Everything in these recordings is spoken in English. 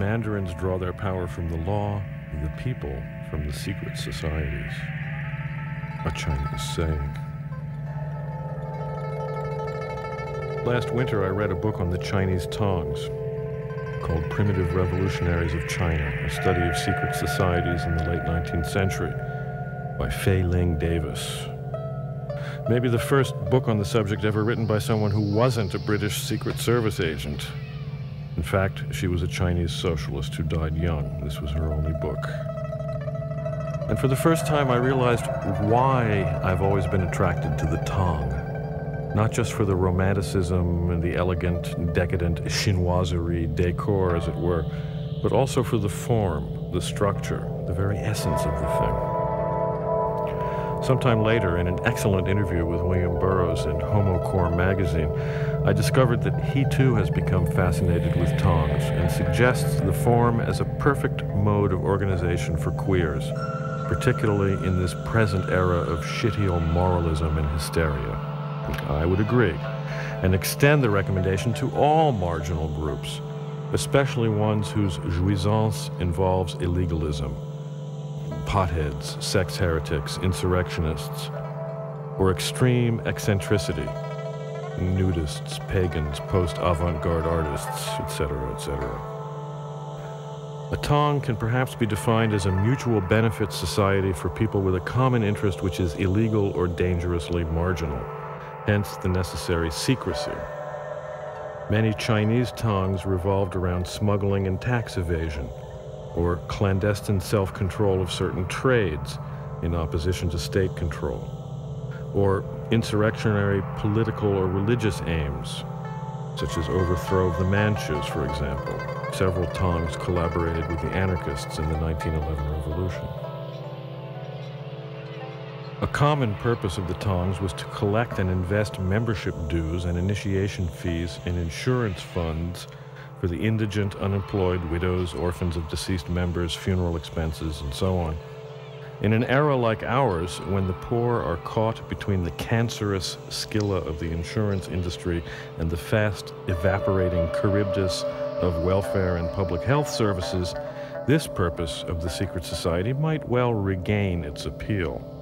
mandarins draw their power from the law, the people from the secret societies. A Chinese saying. Last winter, I read a book on the Chinese Tongs called Primitive Revolutionaries of China, a study of secret societies in the late 19th century by Fei Ling Davis. Maybe the first book on the subject ever written by someone who wasn't a British Secret Service agent. In fact, she was a Chinese socialist who died young. This was her only book. And for the first time, I realized why I've always been attracted to the Tong. Not just for the romanticism and the elegant, decadent chinoiserie decor, as it were, but also for the form, the structure, the very essence of the thing. Sometime later, in an excellent interview with William Burroughs in Homo Core magazine, I discovered that he too has become fascinated with tongs and suggests the form as a perfect mode of organization for queers, particularly in this present era of shitty-old moralism and hysteria. I would agree, and extend the recommendation to all marginal groups, especially ones whose jouissance involves illegalism. Potheads, sex heretics, insurrectionists, or extreme eccentricity, nudists, pagans, post-avant-garde artists, etc., etc. A Tong can perhaps be defined as a mutual benefit society for people with a common interest which is illegal or dangerously marginal, hence the necessary secrecy. Many Chinese Tongs revolved around smuggling and tax evasion, or clandestine self-control of certain trades in opposition to state control, or insurrectionary political or religious aims, such as overthrow of the Manchus, for example. Several Tongs collaborated with the anarchists in the 1911 revolution. A common purpose of the Tongs was to collect and invest membership dues and initiation fees in insurance funds for the indigent, unemployed, widows, orphans of deceased members, funeral expenses, and so on. In an era like ours, when the poor are caught between the cancerous Scylla of the insurance industry and the fast evaporating Charybdis of welfare and public health services, this purpose of the secret society might well regain its appeal.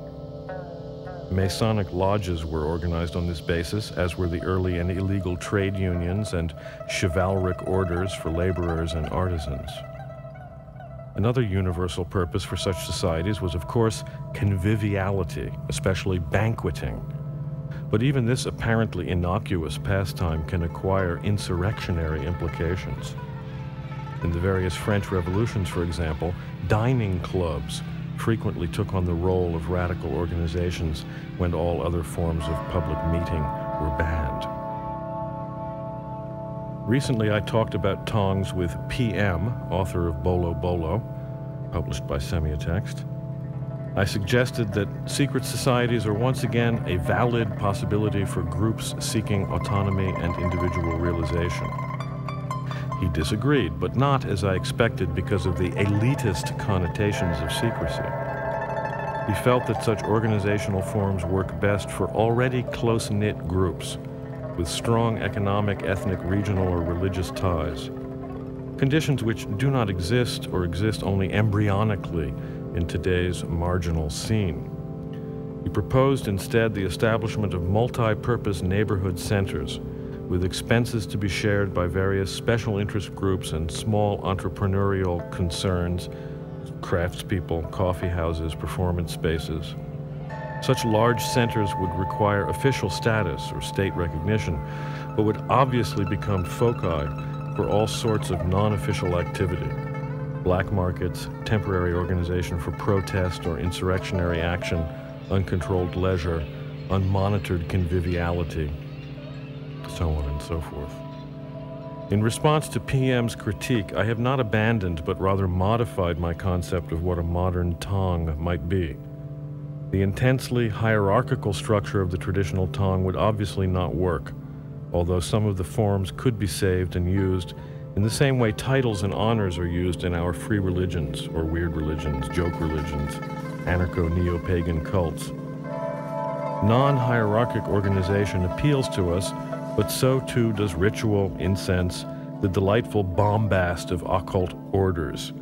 Masonic lodges were organized on this basis, as were the early and illegal trade unions and chivalric orders for laborers and artisans. Another universal purpose for such societies was, of course, conviviality, especially banqueting. But even this apparently innocuous pastime can acquire insurrectionary implications. In the various French revolutions, for example, dining clubs frequently took on the role of radical organizations when all other forms of public meeting were banned. Recently, I talked about Tongs with PM, author of Bolo Bolo, published by Semiotext. I suggested that secret societies are once again a valid possibility for groups seeking autonomy and individual realization. He disagreed, but not, as I expected, because of the elitist connotations of secrecy. He felt that such organizational forms work best for already close-knit groups with strong economic, ethnic, regional, or religious ties, conditions which do not exist or exist only embryonically in today's marginal scene. He proposed instead the establishment of multi-purpose neighborhood centers with expenses to be shared by various special interest groups and small entrepreneurial concerns, craftspeople, coffee houses, performance spaces. Such large centers would require official status or state recognition, but would obviously become foci for all sorts of non-official activity. Black markets, temporary organization for protest or insurrectionary action, uncontrolled leisure, unmonitored conviviality, so on and so forth. In response to PM's critique, I have not abandoned but rather modified my concept of what a modern Tong might be. The intensely hierarchical structure of the traditional Tong would obviously not work, although some of the forms could be saved and used in the same way titles and honors are used in our free religions or weird religions, joke religions, anarcho-neo-pagan cults. Non-hierarchic organization appeals to us, but so too does ritual, incense, the delightful bombast of occult orders,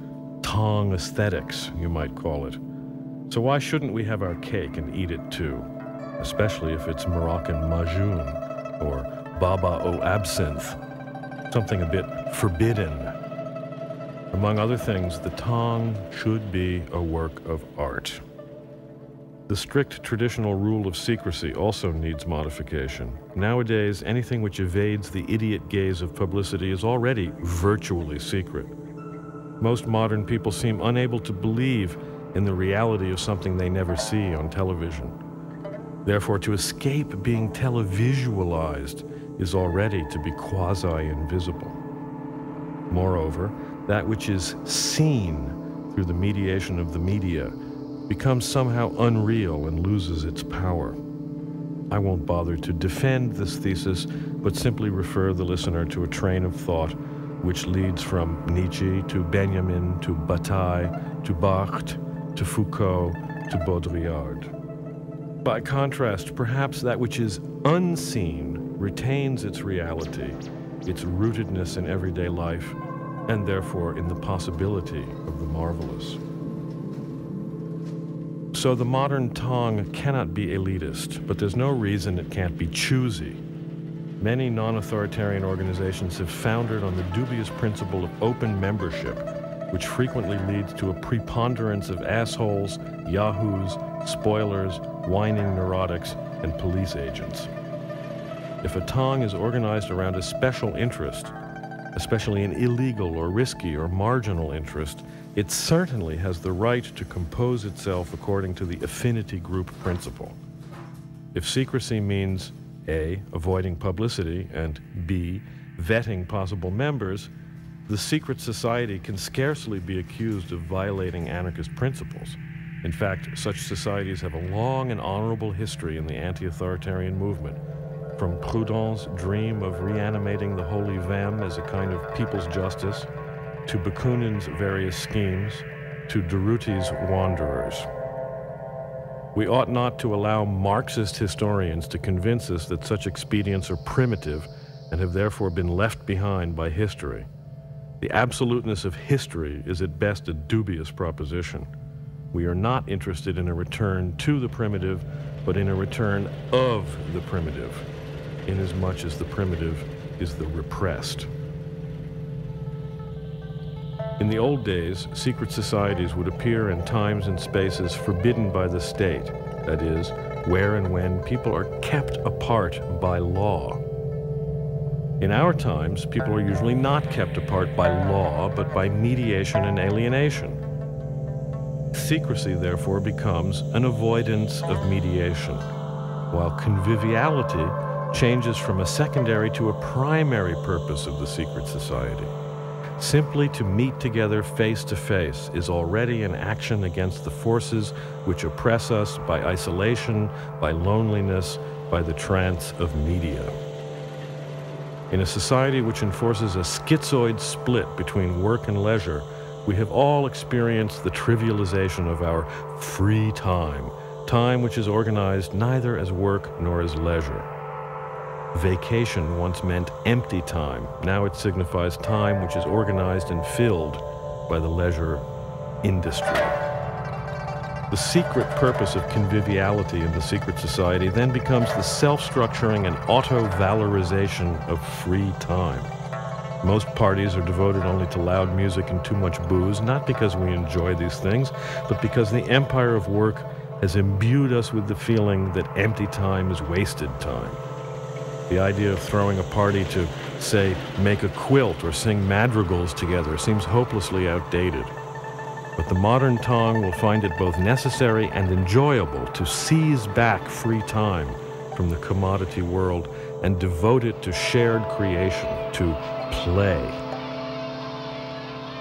Tong aesthetics, you might call it. So why shouldn't we have our cake and eat it too? Especially if it's Moroccan majoun or baba au absinthe, something a bit forbidden. Among other things, the Tong should be a work of art. The strict traditional rule of secrecy also needs modification. Nowadays, anything which evades the idiot gaze of publicity is already virtually secret. Most modern people seem unable to believe in the reality of something they never see on television. Therefore, to escape being televisualized is already to be quasi-invisible. Moreover, that which is seen through the mediation of the media becomes somehow unreal and loses its power. I won't bother to defend this thesis, but simply refer the listener to a train of thought which leads from Nietzsche to Benjamin to Bataille to Barthes to Foucault to Baudrillard. By contrast, perhaps that which is unseen retains its reality, its rootedness in everyday life, and therefore in the possibility of the marvelous. So the modern Tong cannot be elitist, but there's no reason it can't be choosy. Many non-authoritarian organizations have foundered on the dubious principle of open membership, which frequently leads to a preponderance of assholes, yahoos, spoilers, whining neurotics, and police agents. If a Tong is organized around a special interest, especially an illegal or risky or marginal interest, it certainly has the right to compose itself according to the affinity group principle. If secrecy means A, avoiding publicity, and B, vetting possible members, the secret society can scarcely be accused of violating anarchist principles. In fact, such societies have a long and honorable history in the anti-authoritarian movement, from Proudhon's dream of reanimating the Holy Vem as a kind of people's justice, to Bakunin's various schemes, to Durruti's wanderers. We ought not to allow Marxist historians to convince us that such expedients are primitive and have therefore been left behind by history. The absoluteness of history is at best a dubious proposition. We are not interested in a return to the primitive, but in a return of the primitive, inasmuch as the primitive is the repressed. In the old days, secret societies would appear in times and spaces forbidden by the state, that is, where and when people are kept apart by law. In our times, people are usually not kept apart by law, but by mediation and alienation. Secrecy, therefore, becomes an avoidance of mediation, while conviviality changes from a secondary to a primary purpose of the secret society. Simply to meet together face to face is already an action against the forces which oppress us by isolation, by loneliness, by the trance of media. In a society which enforces a schizoid split between work and leisure, we have all experienced the trivialization of our free time, time which is organized neither as work nor as leisure. Vacation once meant empty time. Now it signifies time which is organized and filled by the leisure industry. The secret purpose of conviviality in the secret society then becomes the self-structuring and auto-valorization of free time. Most parties are devoted only to loud music and too much booze, not because we enjoy these things, but because the empire of work has imbued us with the feeling that empty time is wasted time. The idea of throwing a party to, say, make a quilt or sing madrigals together seems hopelessly outdated. But the modern Tong will find it both necessary and enjoyable to seize back free time from the commodity world and devote it to shared creation, to play.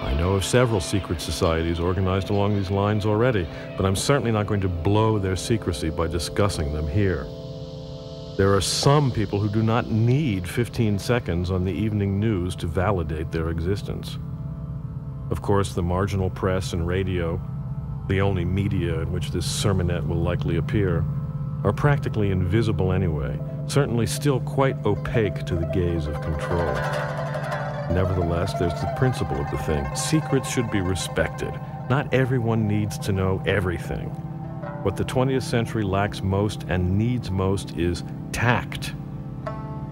I know of several secret societies organized along these lines already, but I'm certainly not going to blow their secrecy by discussing them here. There are some people who do not need 15 seconds on the evening news to validate their existence. Of course, the marginal press and radio, the only media in which this sermonette will likely appear, are practically invisible anyway, certainly still quite opaque to the gaze of control. Nevertheless, there's the principle of the thing. Secrets should be respected. Not everyone needs to know everything. What the 20th century lacks most and needs most is tact.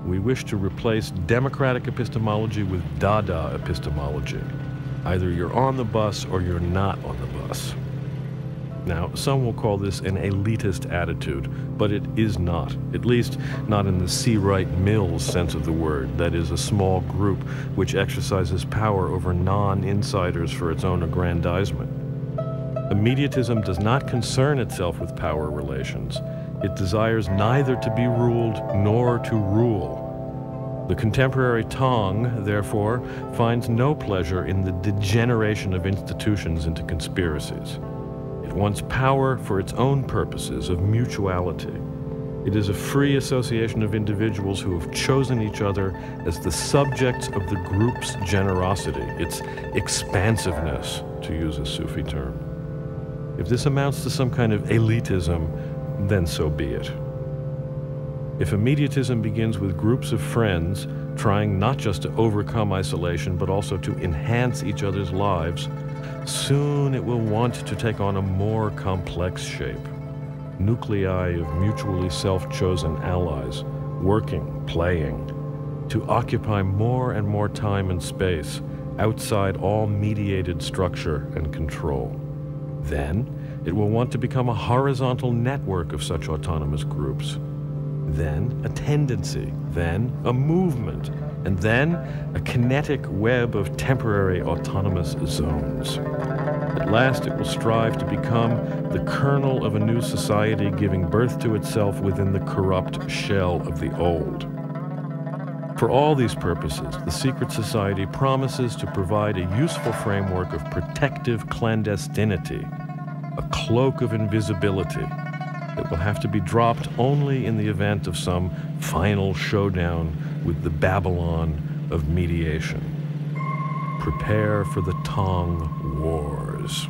We wish to replace democratic epistemology with Dada epistemology. Either you're on the bus or you're not on the bus. Now, some will call this an elitist attitude, but it is not, at least not in the C. Wright Mills sense of the word, that is, a small group which exercises power over non-insiders for its own aggrandizement. Immediatism does not concern itself with power relations. It desires neither to be ruled nor to rule. The contemporary Tong, therefore, finds no pleasure in the degeneration of institutions into conspiracies. It wants power for its own purposes of mutuality. It is a free association of individuals who have chosen each other as the subjects of the group's generosity, its expansiveness, to use a Sufi term. If this amounts to some kind of elitism, then so be it. If immediatism begins with groups of friends trying not just to overcome isolation, but also to enhance each other's lives, soon it will want to take on a more complex shape. Nuclei of mutually self-chosen allies, working, playing, to occupy more and more time and space outside all mediated structure and control. Then, it will want to become a horizontal network of such autonomous groups. Then, a tendency, then a movement, and then a kinetic web of temporary autonomous zones. At last, it will strive to become the kernel of a new society giving birth to itself within the corrupt shell of the old. For all these purposes, the secret society promises to provide a useful framework of protective clandestinity, a cloak of invisibility that will have to be dropped only in the event of some final showdown with the Babylon of mediation. Prepare for the Tong Wars.